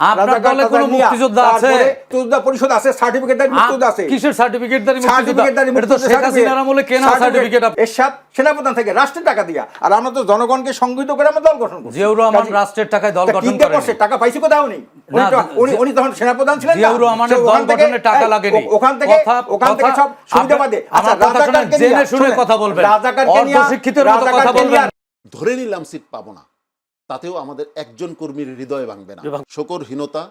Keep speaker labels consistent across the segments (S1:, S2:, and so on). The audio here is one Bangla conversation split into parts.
S1: আপনার দলে কোনো মুক্তিযোদ্ধা আছে?
S2: মুক্তিযোদ্ধা পরিষদ আছে, সার্টিফিকেটধারী মুক্তিযোদ্ধা আছে।
S1: কিসের সার্টিফিকেটধারী মুক্তিযোদ্ধা?
S2: সার্টিফিকেটধারী
S1: এটা তো শেখ হাসিনার আমলে কেনা সার্টিফিকেট।
S2: এরশাদ সেনাপ্রধান থেকে রাষ্ট্রের টাকা দিয়া, আর আমরা তো জনগণকে সংগঠিত করে আমরা দল গঠন করছি।
S1: জিয়াউর রহমান রাষ্ট্রের টাকায় দল গঠন করেন।
S2: টাকা পাইছি কোথাও নেই। উনি তখন সেনাপ্রধান ছিলেন।
S1: জিয়াউর রহমানের দল গঠনে টাকা লাগেনি।
S2: ওখান থেকে সব সুবিধা পাবে।
S1: আচ্ছা, রাজাকারকে জেনে শুনে কথা বলবেন, অর্ধশিক্ষিতের মতো কথা বলবেন।
S3: ধরে নিলাম সিট পাবো না, তাতেও আমাদের একজন কর্মীর হৃদয় ভাঙবে না। শকরহীনতা,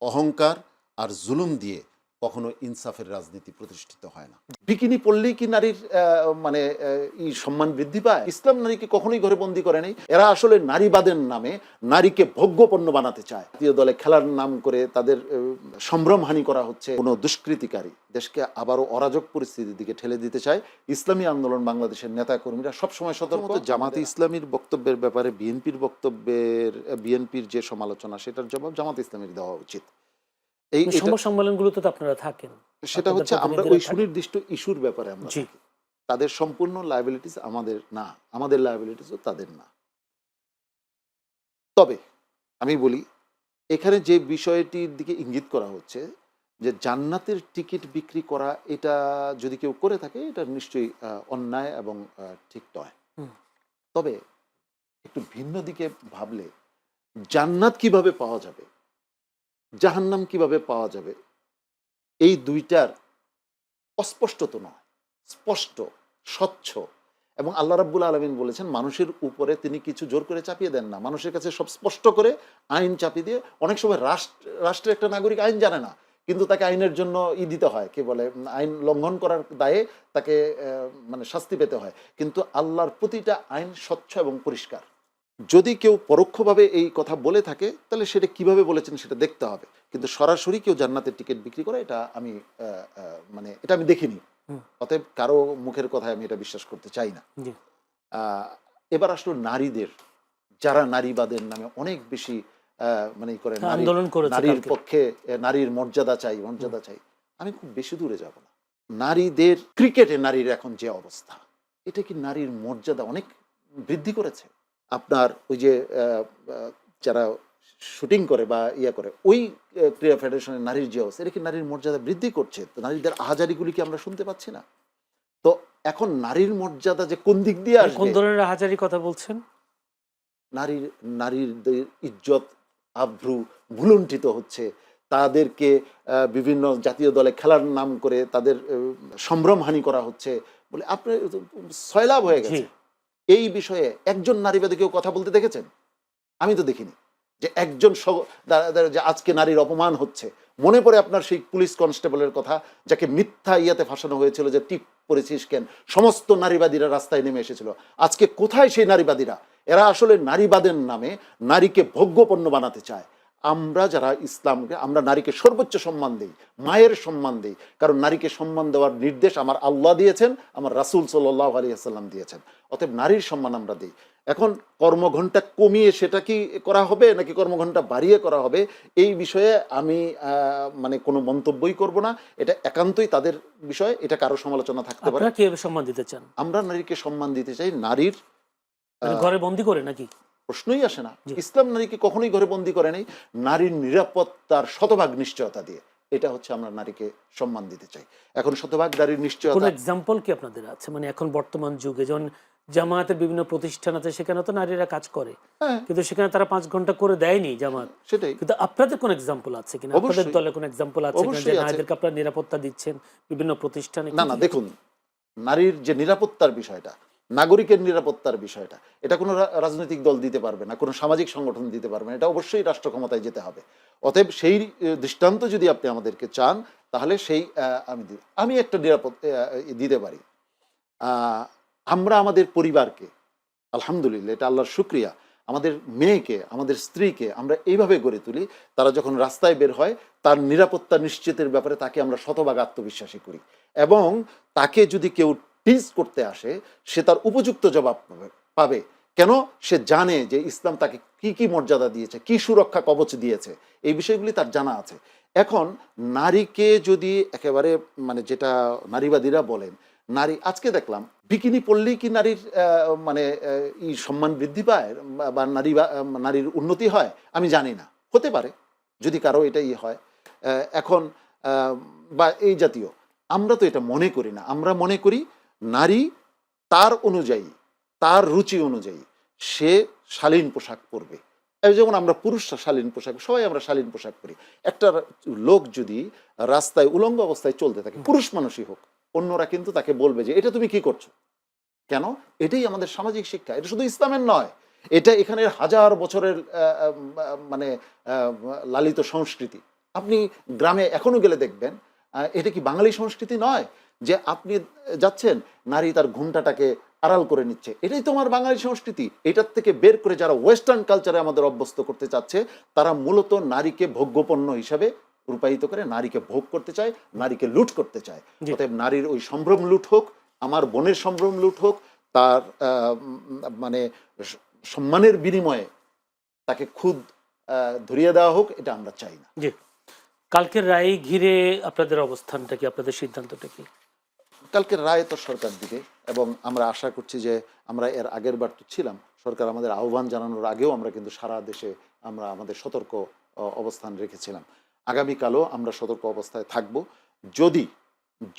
S3: অহংকার আর জুলুম দিয়ে কখনো ইনসাফের রাজনীতি প্রতিষ্ঠিত হয় না। বিকিনি পড়লেই কি নারীর মানে সম্মান বৃদ্ধি পায়? ইসলাম নারীকে কখনোই ঘরে বন্দী করে নেই। এরা আসলে নারীবাদের নামে নারীকে ভোগ্যপণ্য বানাতে চায়। জাতীয় দলে খেলার নাম করে তাদের সম্ভ্রমহানি করা হচ্ছে। কোনো দুষ্কৃতিকারী দেশকে আবারও অরাজক পরিস্থিতির দিকে ঠেলে দিতে চায়। ইসলামী আন্দোলন বাংলাদেশের নেতা কর্মীরা সবসময় সতর্ক। জামাতে ইসলামীর বক্তব্যের ব্যাপারে বিএনপির যে সমালোচনা, সেটার জবাব জামাতে ইসলামীর দেওয়া উচিত। এই
S4: সম্মেলনগুলোতে তো আপনারা থাকেন,
S3: সেটা হচ্ছে আমরা ওই সুনির্দিষ্ট ইস্যুর ব্যাপারে আমরা থাকি। তাদের সম্পূর্ণ লায়াবিলিটিস আমাদের না, আমাদের লায়াবিলিটিসও তাদের না। তবে আমি বলি, এখানে যে বিষয়টির দিকে ইঙ্গিত করা হচ্ছে যে জান্নাতের টিকিট বিক্রি করা, এটা যদি কেউ করে থাকে এটা নিশ্চয়ই অন্যায় এবং ঠিক নয়। তবে একটু ভিন্ন দিকে ভাবলে, জান্নাত কিভাবে পাওয়া যাবে, জাহান্নাম কিভাবে পাওয়া যাবে, এই দুইটার অস্পষ্ট তো নয়, স্পষ্ট, স্বচ্ছ। এবং আল্লাহ রাব্বুল আলামিন বলেছেন, মানুষের উপরে তিনি কিছু জোর করে চাপিয়ে দেন না, মানুষের কাছে সব স্পষ্ট করে আইন চাপিয়ে দিয়ে। অনেক সময় রাষ্ট্রের একটা নাগরিক আইন জানে না, কিন্তু তাকে আইনের জন্য দিতে হয়, কি বলে, আইন লঙ্ঘন করার দায়ে তাকে মানে শাস্তি পেতে হয়। কিন্তু আল্লাহর প্রতিটা আইন স্বচ্ছ এবং পরিষ্কার। যদি কেউ পরোক্ষভাবে এই কথা বলে থাকে, তাহলে সেটা কিভাবে বলেছেন সেটা দেখতে হবে। কিন্তু সরাসরি কেউ জান্নাতের টিকিট বিক্রি করে, এটা আমি মানে এটা আমি দেখিনি। অতএব কারো মুখের কথায় আমি এটা বিশ্বাস করতে চাই না। এবার আসলে নারীদের, যারা নারীবাদের নামে অনেক বেশি মানে করে
S4: আন্দোলন করে,
S3: নারীর পক্ষে নারীর মর্যাদা চাই, মর্যাদা চাই, আমি খুব বেশি দূরে যাব না। নারীদের ক্রিকেটে নারীর এখন যে অবস্থা, এটা কি নারীর মর্যাদা অনেক বৃদ্ধি করেছে? আপনার ওই যে যারা শুটিং করে বা করে, ওই ক্রীড়া ফেডারেশনের নারীর যে অবস্থা, এটা কি নারীর মর্যাদা বৃদ্ধি করছে? তো নারীদের আহাজারিগুলি কি আমরা শুনতে পাচ্ছি না? তো এখন নারীর মর্যাদা যে কোন দিক দিয়ে আসবে,
S4: কোন ধরনের আহাজারি কথা বলছেন?
S3: নারীদের ইজ্জত আব্রু ভুলুণ্ঠিত হচ্ছে, তাদেরকে বিভিন্ন জাতীয় দলে খেলার নাম করে তাদের সম্ভ্রমহানি করা হচ্ছে বলে আপনার সয়লাভ হয়ে গেছে। এই বিষয়ে একজন নারীবাদী কেউ কথা বলতে দেখেছেন? আমি তো দেখিনি যে একজন যে আজকে নারীর অপমান হচ্ছে। মনে পড়ে আপনার সেই পুলিশ কনস্টেবলের কথা, যাকে মিথ্যা ইয়াতে ফাঁসানো হয়েছিল যে টিপ পরেছিস কেন, সমস্ত নারীবাদীরা রাস্তায় নেমে এসেছিল। আজকে কোথায় সেই নারীবাদীরা? এরা আসলে নারীবাদের নামে নারীকে ভোগ্যপণ্য বানাতে চায়। আমরা যারা ইসলামকে, আমরা নারীকে সর্বোচ্চ সম্মান দিই, মায়ের সম্মান দিই, কারণ নারীকে সম্মান দেওয়ার নির্দেশ আমার আল্লাহ দিয়েছেন, আমার রাসূল সাল্লাল্লাহু আলাইহি ওয়াসাল্লাম দিয়েছেন। অতএব নারীর সম্মান আমরা দিই। এখন কর্মঘণ্টা কমিয়ে সেটা কি করা হবে নাকি কর্মঘণ্টা বাড়িয়ে করা হবে, এই বিষয়ে আমি মানে কোনো মন্তব্যই করব না। এটা একান্তই তাদের বিষয়, এটা কারো সমালোচনা থাকতে পারে।
S4: আপনারা কিভাবে সম্মান দিতে চান?
S3: আমরা নারীকে সম্মান দিতে চাই, নারীর
S4: ঘরে বন্দি করে নাকি?
S3: প্রশ্নই আসে না। ইসলাম নারীকে কখনোই ঘরে বন্দী করে নেই, নারীর নিরাপত্তার শতভাগ নিশ্চয়তা দিয়ে। এটা হচ্ছে আমরা নারীকে সম্মান দিতে চাই। এখন শতভাগ নারীর নিশ্চয়তা,
S4: কোন এক্সাম্পল কি আপনাদের আছে? মানে এখন বর্তমান যুগে যখন জামায়াতের বিভিন্ন প্রতিষ্ঠান আছে, সেখানে তো নারীরা কাজ করে, কিন্তু সেখানে তারা 5 ঘন্টা করে দেয়নি জামাত।
S3: সেটাই।
S4: কিন্তু আপনাদের কোন এক্সাম্পল আছে কিনা? আপনাদের দলে কোন এক্সাম্পল আছে কিনা যে নারীদেরকে আপনারা নিরাপত্তা দিচ্ছেন বিভিন্ন প্রতিষ্ঠানে?
S3: না, দেখুন, নারীর যে নিরাপত্তার বিষয়টা, নাগরিকের নিরাপত্তার বিষয়টা, এটা কোনো রাজনৈতিক দল দিতে পারবে না, কোনো সামাজিক সংগঠন দিতে পারবে না। এটা অবশ্যই রাষ্ট্র ক্ষমতায় যেতে হবে। অতএব সেই দৃষ্টান্ত যদি আপনি আমাদেরকে চান, তাহলে সেই আমি একটা নিরাপদ দিতে পারি। আমরা আমাদের পরিবারকে, আলহামদুলিল্লাহ, এটা আল্লাহর শুকরিয়া, আমাদের মেয়েকে, আমাদের স্ত্রীকে আমরা এইভাবে গড়ে তুলি, তারা যখন রাস্তায় বের হয় তার নিরাপত্তা নিশ্চিতের ব্যাপারে তাকে আমরা শতভাগ আত্মবিশ্বাসী করি। এবং তাকে যদি কেউ টিজ করতে আসে, সে তার উপযুক্ত জবাব পাবে। কেন? সে জানে যে ইসলাম তাকে কি কি মর্যাদা দিয়েছে, কি সুরক্ষা কবচ দিয়েছে, এই বিষয়গুলি তার জানা আছে। এখন নারীকে যদি একেবারে মানে যেটা নারীবাদীরা বলেন, নারী, আজকে দেখলাম বিকিনি পড়লেই কি নারীর মানে সম্মান বৃদ্ধি পায় বা নারীর উন্নতি হয়, আমি জানি না, হতে পারে, যদি কারো এটাই হয় এখন বা এই জাতীয়, আমরা তো এটা মনে করি না। আমরা মনে করি নারী তার অনুযায়ী, তার রুচি অনুযায়ী সে শালীন পোশাক পরবে। যেমন আমরা পুরুষরা শালীন পোশাক, সবাই আমরা শালীন পোশাক পরি। একটা লোক যদি রাস্তায় উলঙ্গ অবস্থায় চলতে থাকে, পুরুষ মানুষই হোক, অন্যরা কিন্তু তাকে বলবে যে এটা তুমি কি করছো। কেন? এটাই আমাদের সামাজিক শিক্ষা। এটা শুধু ইসলামের নয়, এটা এখানে হাজার বছরের মানে লালিত সংস্কৃতি। আপনি গ্রামে এখনো গেলে দেখবেন এটা কি বাঙালি সংস্কৃতি নয় যে আপনি যাচ্ছেন, নারী তার ঘুমটাটাকে আড়াল করে নিচ্ছে। এটাই তোমার বাঙালি সংস্কৃতি। এটার থেকে বের করে যারা ওয়েস্টার্ন কালচারে আমাদের অভ্যস্ত করতে চাচ্ছে, তারা মূলত নারীকে ভোগ্যপণ্য হিসাবে রূপায়িত করে, নারীকে ভোগ করতে চায়, নারীকে লুট করতে চায়। অতএব নারীর ওই সম্ভ্রম লুট হোক, আমার বোনের সম্ভ্রম লুট হোক, তার মানে সম্মানের বিনিময়ে তাকে খুদ ধরিয়ে দেওয়া হোক, এটা আমরা চাই না।
S4: জি, কালকের রায় ঘিরে আপনাদের অবস্থানটা কি, আপনাদের সিদ্ধান্তটা কি?
S3: কালকের রায় তো সরকার দিবে এবং আমরা আশা করছি যে আমরা এর আগের বার তো ছিলাম, সরকার আমাদের আহ্বান জানানোর আগেও আমরা কিন্তু সারা দেশে আমরা আমাদের সতর্ক অবস্থান রেখেছিলাম। আগামীকালও আমরা সতর্ক অবস্থায় থাকব।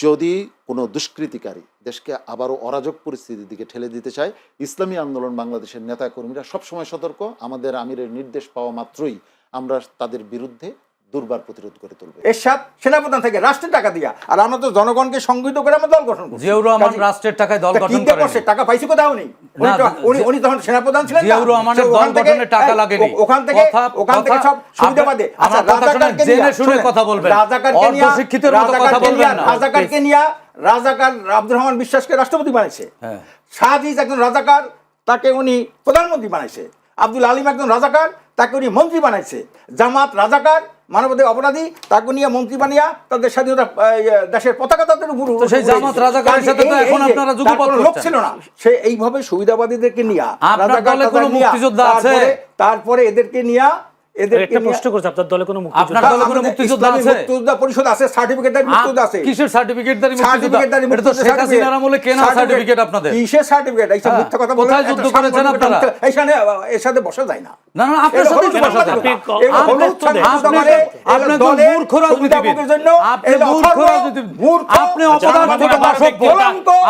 S3: যদি কোনো দুষ্কৃতিকারী দেশকে আবারও অরাজক পরিস্থিতির দিকে ঠেলে দিতে চায়, ইসলামী আন্দোলন বাংলাদেশের নেতা কর্মীরা সবসময় সতর্ক। আমাদের আমিরের নির্দেশ পাওয়া মাত্রই আমরা তাদের বিরুদ্ধে দুর্বার প্রতিরোধ করে তুলবে।
S2: এরশাদ সেনাপ্রধান থেকে রাষ্ট্রের টাকা দিয়া, আর আমরা তো জনগণকে সংগঠিত করে আমরা দল গঠন করছি।
S1: জিয়াউর রহমান রাষ্ট্রের টাকায় দল গঠন করেন।
S2: টাকা পাইছে কোথাও নেই। উনি তখন সেনাপ্রধান ছিলেন।
S1: জিয়াউর রহমানের দল গঠনের টাকা লাগেনি।
S2: ওখান থেকে সব সুবিধা পাবে।
S1: আচ্ছা, রাজাকারকে জেনে শুনে কথা বলবেন, অর্ধশিক্ষিতের মতো কথা বলবেন না।
S2: রাজাকারকে নিয়ে, রাজাকার আব্দুর রহমান বিশ্বাসকে রাষ্ট্রপতি বানাইছে। শাহজিজ একজন রাজাকার, তাকে উনি প্রধানমন্ত্রী বানাইছে। আব্দুল আলিম একজন রাজাকার, তাকে উনি মন্ত্রী বানাইছে। জামাত রাজাকার, মানবাধিকার অপরাধী, তাকে নিয়ে মন্ত্রী বানিয়া তাদের স্বাধীনতা দেশের পতাকা তাদের উপর।
S1: সেই জামাত রাজাকারের সাথে তো এখন আপনারা যুগপৎ
S2: লোক ছিল না। সে এইভাবে সুবিধাবাদীদেরকে নিয়ে, তারপরে এদেরকে নিয়ে
S4: একটা প্রশ্ন করছে, আপনার দলে কোনো
S1: আপনার দলে কোনো মুক্তিযোদ্ধা আছে?
S2: মুক্তিযোদ্ধা পরিষদ আছে, সার্টিফিকেটদারি মুক্তিযোদ্ধা আছে।
S1: কিসের সার্টিফিকেটদারি মুক্তিযোদ্ধা? এটা তো শেখ হাসিনার আমলে কেনা সার্টিফিকেট আপনাদের।
S2: কিসের সার্টিফিকেট? এইসব মিথ্যা কথা বলেন।
S1: কোথায় যুদ্ধ করেছেন আপনারা?
S2: এইখানে এর সাথে বসা যায় না।
S1: না না, আপনার সাথে বসা যায় না। আপনি তো মূর্খ রাজনীতিবিদ। আপনি মূর্খ রাজনীতিবিদ। আপনি অপদার্থ, অসভ্য,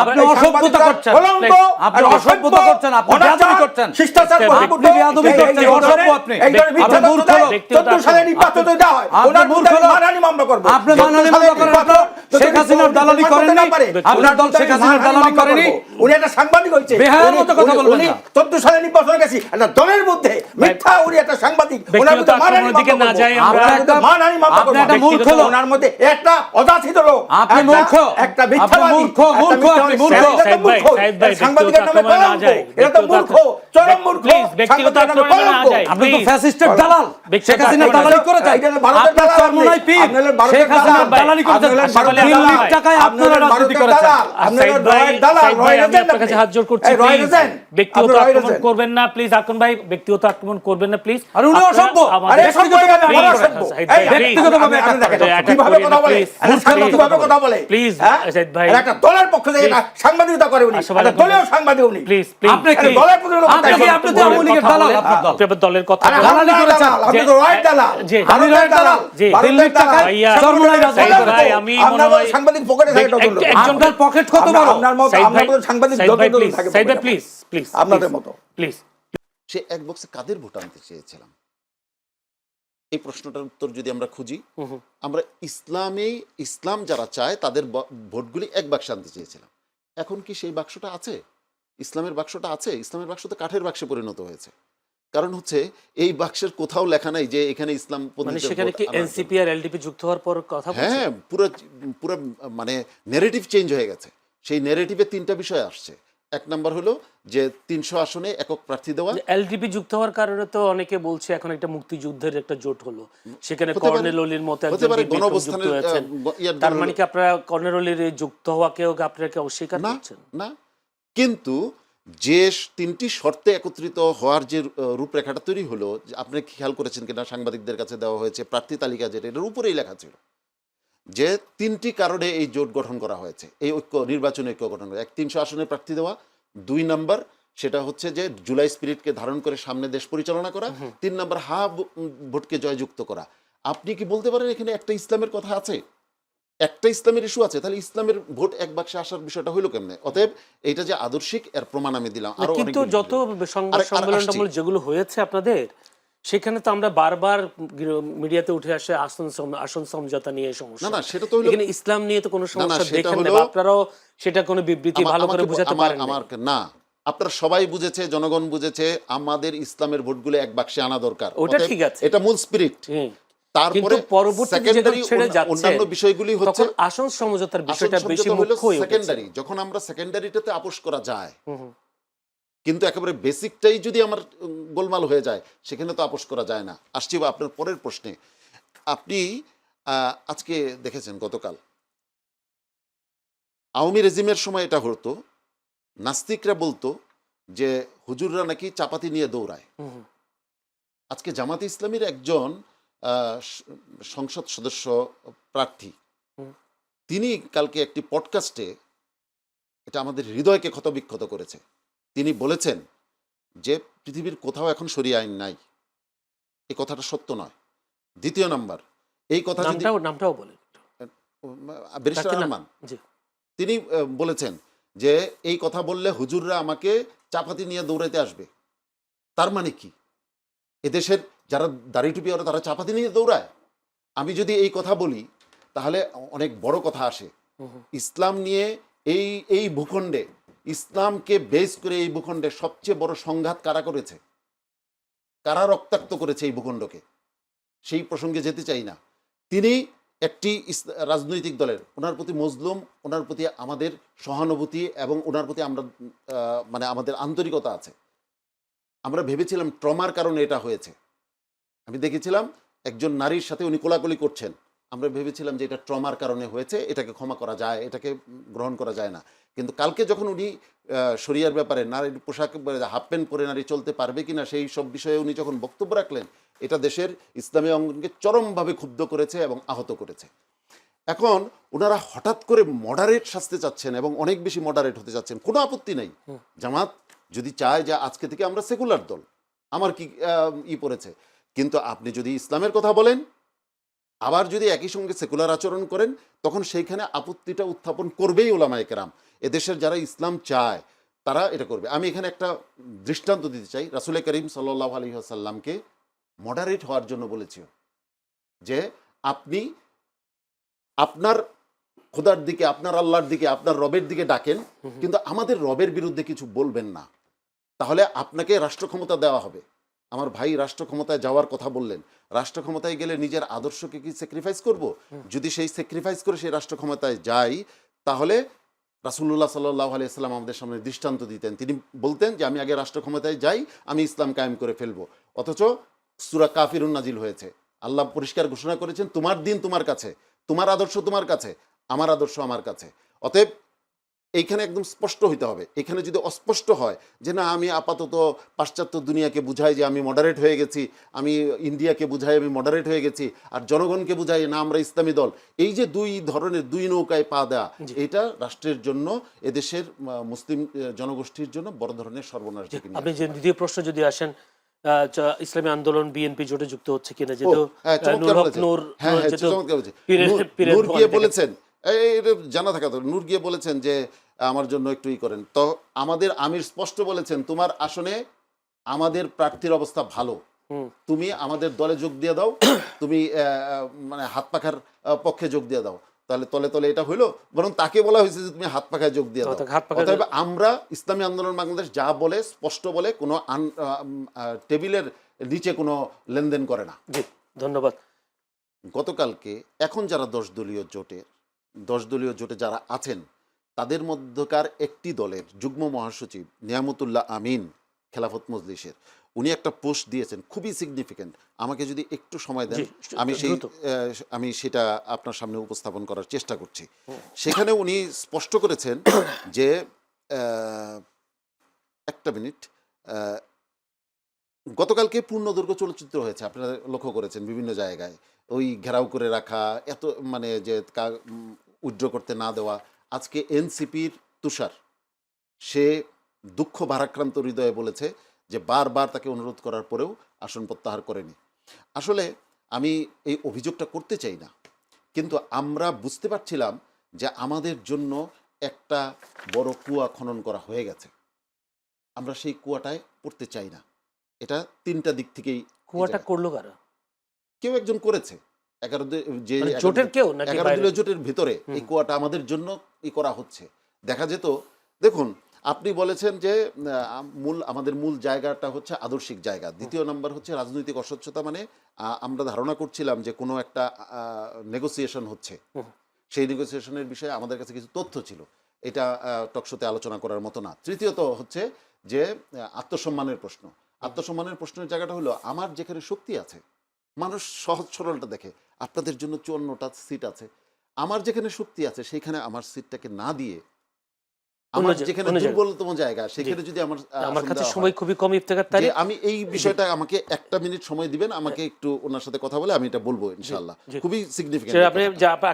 S1: আপনি অসভ্যতা করছেন, আপনি অসভ্যতা করছেন, আপনি বেয়াদবি করছেন,
S2: শিষ্টাচার
S1: আপনি বেয়াদবি করছেন, অসভ্য আপনি। আপনি মূর্খ লোক।
S2: সালে নির্বাচন দেওয়া হয়, ওনার
S1: মূর্খ লোক।
S2: মানহানি মামলা করবে।
S1: আপনি মানহানি মামলা করেন, আপনার শেখ হাসিনার দালালি করেননি, আপনার দল শেখ হাসিনার দালালি করেনি।
S2: উনি একটা সাংবাদিক হয়েছে,
S1: বেহায়ার মতো কথা বলবেন
S2: উনি
S1: না।
S2: 14 সালে নির্বাচনে গেছি, একটা দলের মধ্যে মিথ্যা, উনি একটা সাংবাদিক, ওনার মধ্যে মানহানি
S4: দিকে না যাই আমরা।
S2: মানহানি মামলা করবে।
S1: আপনি একটা মূর্খ লোক,
S2: ওনার মধ্যে একটা অযাচিত লোক,
S1: আপনি মূর্খ,
S2: একটা মিথ্যাবাদী,
S1: মূর্খ, মূর্খ, আপনি মূর্খ।
S2: সাংবাদিকের নামে কলঙ্ক, এটা তো মূর্খ, চরম মূর্খ।
S4: ব্যক্তিগত আক্রমণে না যায়।
S1: আপনি তো ফ্যাসিস্টের দালাল, শেখ হাসিনার দালালি করে যায়। আপনার চরমোনাই পীর, শেখ হাসিনার দালালি করে যায়। 3 লাখ টাকায় আপনারা রাজনীতি করেছেন।
S4: আপনার কাছে হাত জোড় করছি, ব্যক্তিগত আক্রমণ করবেন না প্লিজ। আকন ভাই, ব্যক্তিগত আক্রমণ করবেন না প্লিজ।
S1: আর উনি অসভ্য, ব্যক্তিগতভাবে
S2: কিভাবে কথা বলে, কিভাবে কথা বলে
S4: প্লিজ সাইদ ভাই।
S2: একটা দলের পক্ষ থেকে একটা সাংবাদিকতা করে উনি, একটা দলের সাংবাদিক উনি।
S4: প্লিজ প্লিজ,
S1: আপনি কি
S2: দলের প্রতিনিধি,
S1: আপনি তো আওয়ামী লীগের দালাল, আপনার দল
S4: আপনি দলের কথা
S1: দালালি করেছেন।
S2: আপনি তো রাইট দালাল,
S4: জি,
S1: আমি রাইট দালাল, দিল্লির টাকায় চরমোনাই রাজনীতি করে।
S4: ভাই, আমি মনে হয়
S2: সাংবাদিক পকেটে থাকে তদন্ত।
S1: আপনার পকেট কত বড়?
S2: আপনার মতো সাংবাদিক যতদূর থাকে
S4: সাইদ ভাই প্লিজ প্লিজ,
S2: আপনাদের মতো
S4: প্লিজ।
S3: সে এক বক্সে কাদের ভোট আনতে চেয়েছিলাম, এই প্রশ্নটার উত্তর যদি আমরা খুঁজি, আমরা ইসলাম যারা চায় তাদের ভোটগুলি এক বাক্সে আনতে চেয়েছিলাম। এখন কি সেই বাক্সটা আছে? ইসলামের বাক্সটা আছে? ইসলামের বাক্স তো কাঠের বাক্সে পরিণত হয়েছে। কারণ হচ্ছে এই বাক্সের কোথাও লেখা নাই যে এখানে ইসলাম,
S4: মানে সেখানে কি এনসিপি আর এলডিপি যুক্ত হওয়ার পর কথা বলছেন?
S3: হ্যাঁ, পুরো মানে নেরেটিভ চেঞ্জ হয়ে গেছে। সেই নেরেটিভে 3টা বিষয় আসছে। এক নাম্বার হলো যে 300 আসনে একক প্রার্থী দেওয়া।
S4: এলডিপি যুক্ত হওয়ার কারণে তো অনেকে বলছে এখন একটা মুক্তিযুদ্ধের একটা জোট হলো, সেখানে কর্নেল অলির মতো একজন যুক্ত হয়েছেন। তার মানে কি আপনারা কর্নেল অলির যুক্ত হওয়াকেও আপনারা অস্বীকার করছেন?
S3: না, কিন্তু যে 3টি শর্তে একত্রিত হওয়ার যে রূপরেখাটা তৈরি হলো, আপনি খেয়াল করেছেন কিনা, সাংবাদিকদের কাছে দেওয়া হয়েছে প্রার্থী তালিকা, যেটা এটার উপরেই লেখা ছিল যে 3টি কারণে এই জোট গঠন করা হয়েছে, এই ঐক্য, নির্বাচনী ঐক্য গঠন করা। 300 আসনে প্রার্থী দেওয়া, 2 নাম্বার সেটা হচ্ছে যে জুলাই স্পিরিটকে ধারণ করে সামনে দেশ পরিচালনা করা, 3 নাম্বার ভোটকে জয়যুক্ত করা। আপনি কি বলতে পারেন এখানে একটা ইসলামের কথা আছে? একটা ইসলামের ইস্যু আছে, তাহলে ইসলামের ভোট এক বাক্সে আসার বিষয়টা হইলো কেমনে? অতএব এটা যে আদর্শিক এর প্রমাণ আমি দিলাম। আরো
S4: কিন্তু যত সংবাদ সম্মেলনমূলক যেগুলো হয়েছে আপনাদের, সেখানে তো আমরা বারবার মিডিয়াতে উঠে আসে আসন সমঝোতা নিয়ে সমস্যা।
S3: না সেটা তো হলো,
S4: এখানে ইসলাম নিয়ে তো কোনো সমস্যা
S3: সেটা
S4: দেখেন না,
S3: হলো-
S4: আপনারাও সেটা কোনো বিবৃতি ভালো করে বুঝাতে পারেন
S3: আমার না, আপনারা সবাই বুঝেছে, জনগণ বুঝেছে আমাদের ইসলামের ভোটগুলো এক বাক্সে আনা দরকার।
S4: ওটা
S3: অতএব
S4: ঠিক আছে।
S3: এটা মূল স্পিরিট।
S4: কিন্তু
S3: তারপরে
S4: পরবর্তীতে যেটা ছেড়ে যাচ্ছে
S3: অন্যান্য বিষয়গুলি হচ্ছে
S4: তখন আসন সমঝোতার বিষয়টা বেশি মুখ্য হয়ে
S3: সেকেন্ডারি। যখন আমরা সেকেন্ডারিটাতে আপোষ করা যায়, কিন্তু একেবারে বেসিকটাই যদি আমার গোলমাল হয়ে যায়, সেখানে তো আপোষ করা যায় না। আসছি আপনার পরের প্রশ্নে। আপনি আজকে দেখেছেন গতকাল আওয়ামী রেজিমের সময় এটা হতো, নাস্তিকরা বলতো যে হুজুররা নাকি চাপাতি নিয়ে দৌড়ায়। আজকে জামাতে ইসলামীর একজন সংসদ সদস্য প্রার্থী, তিনি কালকে একটি পডকাস্টে, এটা আমাদের হৃদয়কে ক্ষতবিক্ষত করেছে, তিনি বলেছেন যে পৃথিবীর কোথাও এখন শরিয়া আইন নাই। এই কথাটা সত্য নয়। দ্বিতীয় নাম্বার, এই কথা
S4: নামটাও বলেন
S3: ব্যারিস্টার রহমান, তিনি বলেছেন যে এই কথা বললে হুজুররা আমাকে চাপাতি নিয়ে দৌড়াইতে আসবে। তার মানে কি? এদেশের যারা দাড়ি টুপি ওরা তারা চাপাতি নিয়ে দৌড়ায়? আমি যদি এই কথা বলি তাহলে অনেক বড় কথা আসে। ইসলাম নিয়ে এই ভূখণ্ডে, ইসলামকে বেস করে এই ভূখণ্ডে সবচেয়ে বড় সংঘাত কারা করেছে, কারা রক্তাক্ত করেছে এই ভূখণ্ডকে, সেই প্রসঙ্গে যেতে চাই না। তিনি একটি রাজনৈতিক দলের, ওনার প্রতি মজলুম, ওনার প্রতি আমাদের সহানুভূতি এবং ওনার প্রতি আমরা মানে আমাদের আন্তরিকতা আছে। আমরা ভেবেছিলাম ট্রমার কারণে এটা হয়েছে। আমি দেখেছিলাম একজন নারীর সাথে উনি কোলাকুলি করছেন, আমরা ভেবেছিলাম যে এটা ট্রমার কারণে হয়েছে, এটাকে ক্ষমা করা যায়, এটাকে গ্রহণ করা যায় না। কিন্তু কালকে যখন উনি শরিয়ার ব্যাপারে, নারীর পোশাক হাফ প্যান্ট পরে নারী চলতে পারবে কিনা সেই সব বিষয়ে উনি যখন বক্তব্য রাখলেন, এটা দেশের ইসলামী অঙ্গনকে চরমভাবে ক্ষুব্ধ করেছে এবং আহত করেছে। এখন ওনারা হঠাৎ করে মডারেট সাজতে চাচ্ছেন এবং অনেক বেশি মডারেট হতে চাচ্ছেন। কোনো আপত্তি নেই, জামাত যদি চায় যে আজকে থেকে আমরা সেকুলার দল, আমার কি পড়েছে। কিন্তু আপনি যদি ইসলামের কথা বলেন, আবার যদি একই সঙ্গে সেকুলার আচরণ করেন, তখন সেইখানে আপত্তিটা উত্থাপন করবেই ওলামায়ে কেরাম। এদেশের যারা ইসলাম চায় তারা এটা করবে। আমি এখানে একটা দৃষ্টান্ত দিতে চাই। রাসূল করিম সাল্লাল্লাহু আলাইহি ওয়াসাল্লামকে মডারেট হওয়ার জন্য বলেছি যে আপনি আপনার খোদার দিকে, আপনার আল্লাহর দিকে, আপনার রবের দিকে ডাকেন, কিন্তু আমাদের রবের বিরুদ্ধে কিছু বলবেন না, তাহলে আপনাকে রাষ্ট্র ক্ষমতা দেওয়া হবে। আমার ভাই রাষ্ট্র ক্ষমতায় যাওয়ার কথা বললেন, রাষ্ট্র ক্ষমতায় গেলে নিজের আদর্শকে কি স্যাক্রিফাইস করব? যদি সেই স্যাক্রিফাইস করে সেই রাষ্ট্র ক্ষমতায় যাই, তাহলে রাসূলুল্লাহ সাল্লাল্লাহু আলাইহি ওয়াসাল্লাম আমাদের সামনে দৃষ্টান্ত দিতেন। তিনি বলতেন যে আমি আগে রাষ্ট্র ক্ষমতায় যাই, আমি ইসলাম কায়েম করে ফেলবো। অথচ সূরা কাফিরুন নাজিল হয়েছে, আল্লাহ পরিষ্কার ঘোষণা করেছেন তোমার দিন তোমার কাছে, তোমার আদর্শ তোমার কাছে, আমার আদর্শ আমার কাছে। অতএব এইখানে একদম স্পষ্ট হইতে হবে। এখানে যদি অস্পষ্ট হয় যে না আমি আপাতত পাশ্চাত্য দুনিয়াকে বুঝাই যে আমি মডারেট হয়ে গেছি, আমি ইন্ডিয়াকে বুঝাই আমি মডারেট হয়ে গেছি, আর জনগণকে বুঝাই না আমরা ইসলামী দল, এই যে দুই ধরনের দুই নৌকায় পা দেওয়া, এটা রাষ্ট্রের জন্য, এদেশের মুসলিম জনগোষ্ঠীর জন্য বড় ধরনের সর্বনাশ।
S4: আপনি যে দ্বিতীয় প্রশ্ন যদি আসেন, ইসলামী আন্দোলন বিএনপি জোটে যুক্ত হচ্ছে কিনা, যেহেতু
S3: নূর গিয়ে বলেছেন, জানা থাকা তো, নূর গিয়ে বলেছেন যে আমার জন্য একটু করেন, তো আমাদের আমির স্পষ্ট বলেছেন তোমার আসনে আমাদের প্রার্থীর অবস্থা ভালো, তুমি আমাদের দলে যোগ দিয়ে দাও, তুমি মানে হাত পাখার পক্ষে যোগ দিয়ে দাও। তাহলে তলে তলে এটা হইলো, বরং তাকে বলা হয়েছে যে তুমি হাত পাখায় যোগ দিয়ে দাও। অতএব আমরা ইসলামী আন্দোলন বাংলাদেশ যা বলে স্পষ্ট বলে, কোনো টেবিলের নিচে কোনো লেনদেন করে না।
S4: ধন্যবাদ।
S3: গতকালকে এখন যারা 10 দলীয় জোটে যারা আছেন, তাদের মধ্যকার একটি দলের যুগ্ম মহাসচিব নিয়ামতুল্লাহ আমিন খেলাফত মজলিসের, উনি একটা পোস্ট দিয়েছেন খুবই সিগনিফিক্যান্ট। আমাকে যদি একটু সময় দেন আমি সেটা আপনার সামনে উপস্থাপন করার চেষ্টা করছি। সেখানে উনি স্পষ্ট করেছেন যে একটা মিনিট, গতকালকে পূর্ণদৈর্ঘ্য চলচ্চিত্র হয়েছে, আপনারা লক্ষ্য করেছেন বিভিন্ন জায়গায়, ওই ঘেরাও করে রাখা, এত মানে যে উইথড্র করতে না দেওয়া। আজকে এনসিপির তুষার, সে দুঃখ ভারাক্রান্ত হৃদয়ে বলেছে যে বারবার তাকে অনুরোধ করার পরেও আসন প্রত্যাহার করেনি। আসলে আমি এই অভিযোগটা করতে চাই না, কিন্তু আমরা বুঝতে পারছিলাম যে আমাদের জন্য একটা বড় কুয়া খনন করা হয়ে গেছে, আমরা সেই কুয়াটায় পড়তে চাই না। এটা 3টা দিক থেকেই।
S4: কুয়াটা করলো কারা?
S3: কেউ একজন করেছে, 11 যে
S4: মানে জোটের কেউ নাকি
S3: 11 দলীয় জোটের ভিতরে এই কুয়াটা আমাদের জন্য করা হচ্ছে। দেখা যেত, দেখুন আপনি বলেছেন যে আমাদের মূল জায়গাটা হচ্ছে আদর্শিক জায়গা, দ্বিতীয় নাম্বার হচ্ছে রাজনৈতিক অস্বচ্ছতা। মানে আমরা ধারণা করছিলাম যে কোনো একটা নেগোসিয়েশন হচ্ছে, সেই নেগোসিয়েশনের বিষয়ে আমাদের কাছে কিছু তথ্য ছিল, এটা টকশোতে আলোচনা করার মতো না। তৃতীয়ত হচ্ছে যে আত্মসম্মানের প্রশ্ন। আত্মসম্মানের প্রশ্নের জায়গাটা হলো, আমার যেখানে শক্তি আছে, মানুষ সহজ সরলটা দেখে, আপনাদের জন্য 54টা সিট আছে, আমার যেখানে শক্তি আছে সেখানে আমার সিটটাকে না দিয়ে আমার যেখানে দুর্বলতম জায়গা সেখানে যদি
S4: আমার কাছে সময় খুবই কম, ইফতেখার তারিখ,
S3: আমি এই বিষয়টা, আমাকে 1টা মিনিট সময় দিবেন, আমাকে একটু ওনার সাথে কথা বলে আমি এটা বলবো ইনশাআল্লাহ। খুবই সিগনিফিকেন্ট।
S4: আপনি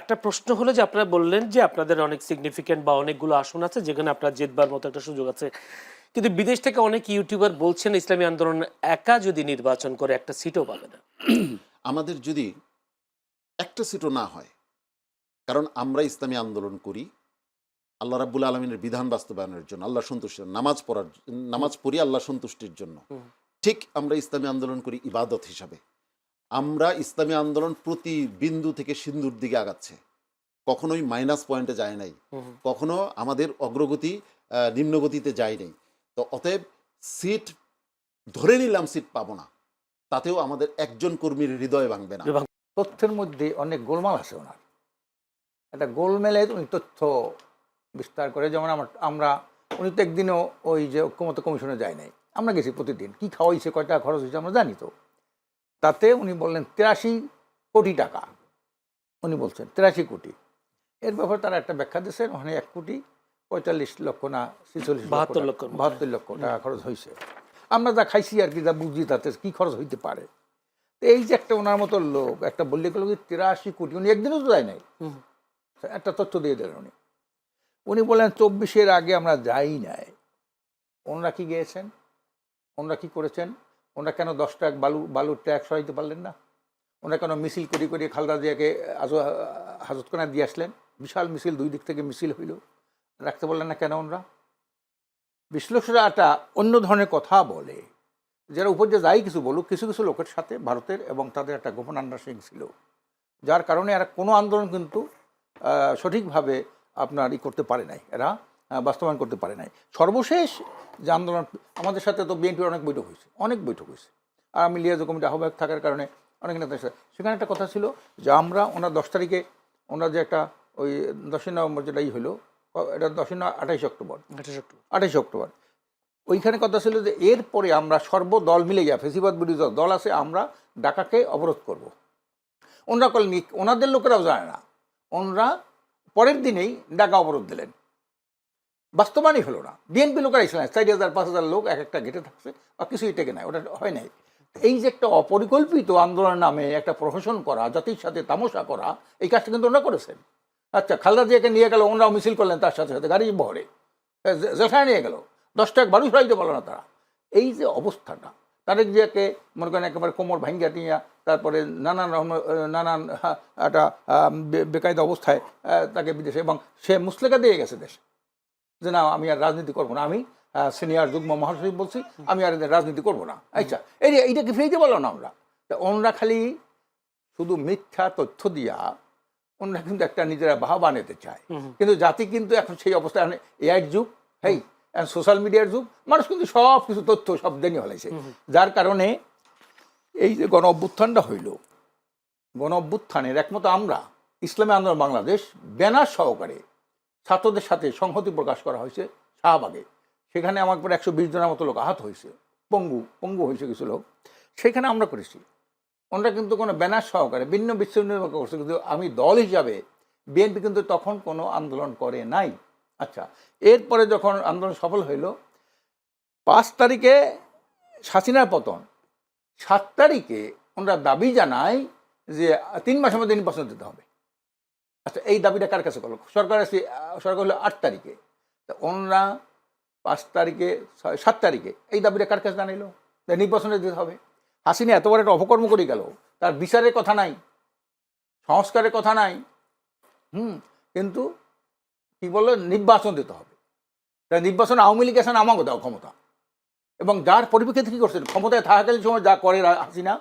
S4: একটা প্রশ্ন হলো যে আপনারা বললেন যে আপনাদের অনেক সিগনিফিকেন্ট বা অনেকগুলো আসন আছে যেখানে আপনারা জেতবার মতো একটা সুযোগ আছে, কিন্তু বিদেশ থেকে অনেক ইউটিউবার বলছেন ইসলামী আন্দোলন একা যদি নির্বাচন করে একটা সিটও পাবে না।
S3: আমাদের যদি একটা সিটও না হয়, কারণ আমরা ইসলামী আন্দোলন করি আল্লাহ রাব্বুল আলামিনের বিধান বাস্তবায়নের জন্য, আল্লাহ সন্তুষ্টির, নামাজ পড়ি আল্লাহ সন্তুষ্টির জন্য। ঠিক আমরা ইসলামী আন্দোলন করি ইবাদত হিসাবে। আমরা ইসলামী আন্দোলন প্রতি বিন্দু থেকে সিন্ধুর দিকে আগাচ্ছে, কখনোই মাইনাস পয়েন্টে যায় নাই, কখনো আমাদের অগ্রগতি নিম্নগতিতে যায় নাই। তো অতএব সিট ধরে নিলাম সিট পাবো না, তাতেও আমাদের একজন কর্মীর হৃদয় ভাঙবে না।
S2: তথ্যের মধ্যে অনেক গোলমাল আছে ওনার, একটা গোলমেলে উনি তথ্য বিস্তার করে। যেমন আমরা উনি তো একদিনও ওই যে ঐক্যমত্য কমিশনে যায় নাই, আমরা গেছি প্রতিদিন, কি খাওয়াইছে, কয় টাকা খরচ হয়েছে আমরা জানি। তো তাতে উনি বললেন 83 কোটি টাকা, উনি বলছেন 83 কোটি। এর ব্যাপারে তারা একটা ব্যাখ্যা দিয়েছেন, ওখানে 1,45,00,000 না 72 লক্ষ টাকা খরচ হয়েছে। আমরা যা খাইছি আর কি, যা বুঝি তাতে কি খরচ হইতে পারে। এই যে একটা ওনার মতো লোক একটা বললে গেল 83 কোটি, উনি একদিনও তো যায় নাই, একটা তথ্য দিয়ে দিলেন উনি বললেন 24-এর আগে আমরা যাই নাই। ওনারা কি গিয়েছেন, ওনারা কি করেছেন, ওনারা কেন 10 ট্রাক বালুর ট্যাক্স সরাইতে পারলেন না? ওনারা কেন মিছিল করে খালেদা জিয়াকে হাজতখানায় দিয়ে আসলেন? বিশাল মিছিল, 2 দিক থেকে মিছিল হইল, রাখতে পারলেন না কেন? ওনারা বিশ্লেষকরা একটা অন্য ধরনের কথা বলে, যারা উপর যে যাই কিছু বলুক, কিছু কিছু লোকের সাথে ভারতের এবং তাদের একটা গোপন আন্ডারস্ট্যান্ডিং ছিল, যার কারণে এরা কোনো আন্দোলন কিন্তু সঠিকভাবে আপনার করতে পারে নাই, এরা বাস্তবায়ন করতে পারে নাই। সর্বশেষ যে আন্দোলন, আমাদের সাথে তো বিএনপির অনেক বৈঠক হয়েছে, আর আমি লিয়াজ কমিটি আহ্বায়ক থাকার কারণে অনেক নেতার সাথে সেখানে একটা কথা ছিল যে আমরা ওনার 10 তারিখে ওনার যে একটা ওই 10ই নভেম্বর যেটাই হলো, এটা 28 অক্টোবর, ওইখানে কথা ছিল যে এরপরে আমরা সর্বদল মিলে গিয়ে, ফেসিবাদ বিরোধী দল আছে, আমরা ঢাকাকে অবরোধ করব। ওনারা কল ওনাদের লোকেরাও জানে না, ওনারা পরের দিনেই ঢাকা অবরোধ দিলেন, বাস্তবায়নই হলো না। বিএনপি লোকেরা ইসলাম 4,000-5,000 লোক এক একটা গেটে থাকছে, আর কিছুই টেকে নাই, ওটা হয় নাই। এই যে একটা অপরিকল্পিত আন্দোলনের নামে একটা প্রহসন করা, জাতির সাথে তামাশা করা, এই কাজটা কিন্তু ওনারা করেছেন। আচ্ছা, খালেদা জিয়াকে নিয়ে গেল, ওনারাও মিছিল করলেন, তার সাথে সাথে গাড়ি বহরে জেলখানায় নিয়ে গেল, 10 ট্রাক বালু সরাইতে পারলো না তারা। এই যে অবস্থাটা, তারেক জিয়াকে মনে করেন একেবারে কোমর ভাঙ্গিয়া টিয়া, তারপরে নানান একটা বেকায়দা অবস্থায় তাকে বিদেশে, এবং সে মুসলেকা দিয়ে গেছে দেশে যে না আমি আর রাজনীতি করবো না, আমি সিনিয়র যুগ্ম মহাসচিব বলছি, আমি আর রাজনীতি করবো না। আচ্ছা, এইটাকে ফিরিয়ে বলো না আমরা। তা ওনারা খালি শুধু মিথ্যা তথ্য দিয়া ওনারা কিন্তু একটা নিজেরা বাহবা নিতে চায়, কিন্তু জাতি কিন্তু এখন সেই অবস্থায়, এআইয়ের যুগ, হেই সোশ্যাল মিডিয়ার যুগ, মানুষ কিন্তু সব কিছু তথ্য সব দেনি হলেছে। যার কারণে এই যে গণ অভ্যুত্থানটা হইল, গণ অভ্যুত্থানের একমত আমরা ইসলামী আন্দোলন বাংলাদেশ ব্যানার সহকারে ছাত্রদের সাথে সংহতি প্রকাশ করা হয়েছে শাহবাগে। সেখানে আমার পরে 120 জনের মতো লোক আহত হয়েছে, পঙ্গু হয়েছে কিছু লোক, সেখানে আমরা করেছি। ওনারা কিন্তু কোনো ব্যানার সহকারে ভিন্ন বিচ্ছিন্ন করছে, কিন্তু আমি দল হিসাবে বিএনপি কিন্তু তখন কোনো আন্দোলন করে নাই। আচ্ছা, এরপরে যখন আন্দোলন সফল হইল, 5 তারিখে হাসিনার পতন, 7 তারিখে ওনারা দাবি জানায় যে 3 মাসের মধ্যে নির্বাচন দিতে হবে। আচ্ছা, এই দাবিটা কার কাছে করলো? সরকার হলো 8 তারিখে, তা ওনারা 5 তারিখে 7 তারিখে এই দাবিটা কার কাছে জানাইলো যে নির্বাচনে দিতে হবে? হাসিনা এত বড় একটা অপকর্ম করে গেল, তার বিচারের কথা নাই, সংস্কারের কথা নাই, কিন্তু কি বললো নির্বাচন দিতে হবে। তাই নির্বাচন আওয়ামী লীগ এসে আমাকে দাও ক্ষমতা, এবং যার পরিপ্রেক্ষিতে কী করছেন, ক্ষমতায় থাকাকালীন সময় যা করে হাসিনা,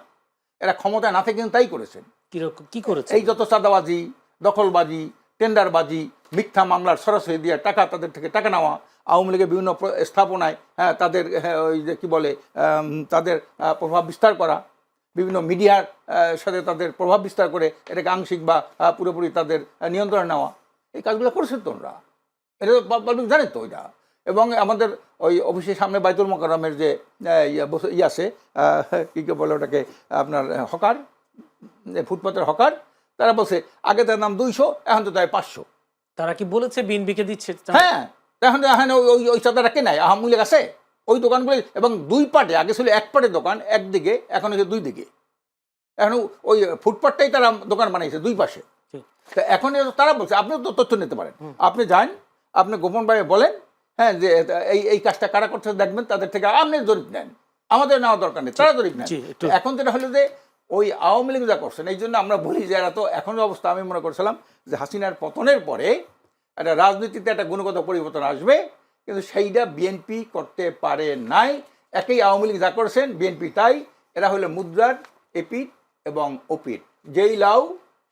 S2: এরা ক্ষমতায় না থেকে কিন্তু তাই করেছেন।
S4: কি করেছে?
S2: এই যত চাঁদাবাজি, দখলবাজি, টেন্ডারবাজি, মিথ্যা মামলার সরাসরি দিয়ে টাকা, তাদের থেকে টাকা নেওয়া, আওয়ামী লীগের বিভিন্ন স্থাপনায় তাদের ওই যে কী বলে তাদের প্রভাব বিস্তার করা, বিভিন্ন মিডিয়ার সাথে তাদের প্রভাব বিস্তার করে এটাকে আংশিক বা পুরোপুরি তাদের নিয়ন্ত্রণে নেওয়া, এই কাজগুলো করেছেন তো ওরা, এটা তো পাবলিক জানেন তো ওইটা। এবং আমাদের ওই অফিসের সামনে বাইতুল মোকাররমের যে আছে কী কে বলে ওটাকে আপনার হকার, ফুটপাতের হকার, তারা বলছে আগে তার নাম 200, এখন তো তাই 500।
S4: তারা কি বলেছে বিএনপিকে দিচ্ছে?
S2: হ্যাঁ, এখন ওই চাঁদাটা কে নাই, আহামূল্যের আছে ওই দোকানগুলো, এবং 2 পাটে, আগে ছিল 1 পাটে দোকান একদিকে, এখন হচ্ছে 2 দিকে, এখন ওই ফুটপাতটাই তারা দোকান বানিয়েছে 2 পাশে। তো এখন তারা বলছে আপনিও তো তথ্য নিতে পারেন, আপনি যান, আপনি গোপনভাবে বলেন, হ্যাঁ, যে এই কাজটা কারা করছে দেখবেন, তাদের থেকে আপনি জরিপ নেন, আমাদের নেওয়া দরকার নেই, তারা জরিপ নেন। এখন যেটা হলো যে ওই আওয়ামী লীগ যা করছেন, এই জন্য আমরা বলি যে এরা তো এখন অবস্থা, আমি মনে করছিলাম যে হাসিনার পতনের পরে একটা রাজনীতিতে একটা গুণগত পরিবর্তন আসবে, কিন্তু সেইটা বিএনপি করতে পারে নাই। একই আওয়ামী লীগ যা করছেন বিএনপি তাই। এরা হলো মুদ্রার এপিঠ এবং ওপিঠ, যেই লাউ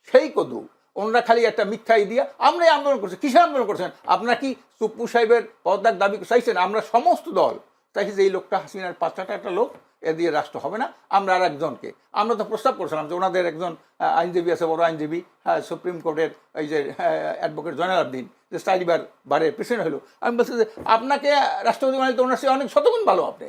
S2: সেই কদু। ওনারা খালি একটা মিথ্যাই দিয়ে আমরাই আন্দোলন করছি। কিসের আন্দোলন করছেন আপনারা? কি সুপ্পু সাহেবের পদত্যাগ দাবি চাইছেন? আমরা সমস্ত দল চাইছি যে এই লোকটা হাসিনার 5-6টা একটা লোক, এ দিয়ে রাষ্ট্র হবে না, আমরা আর একজনকে, আমরা তো প্রস্তাব করছিলাম যে ওনাদের একজন আইনজীবী আছে, বড় আইনজীবী, সুপ্রিম কোর্টের এই যে অ্যাডভোকেট জয়নাল আবদিন, যে 4 বারের প্রেসিডেন্ট হলো। আমি বলছি যে আপনাকে রাষ্ট্রপতি বানাইতে ওনার সে অনেক শতগুণ ভালো আপনি।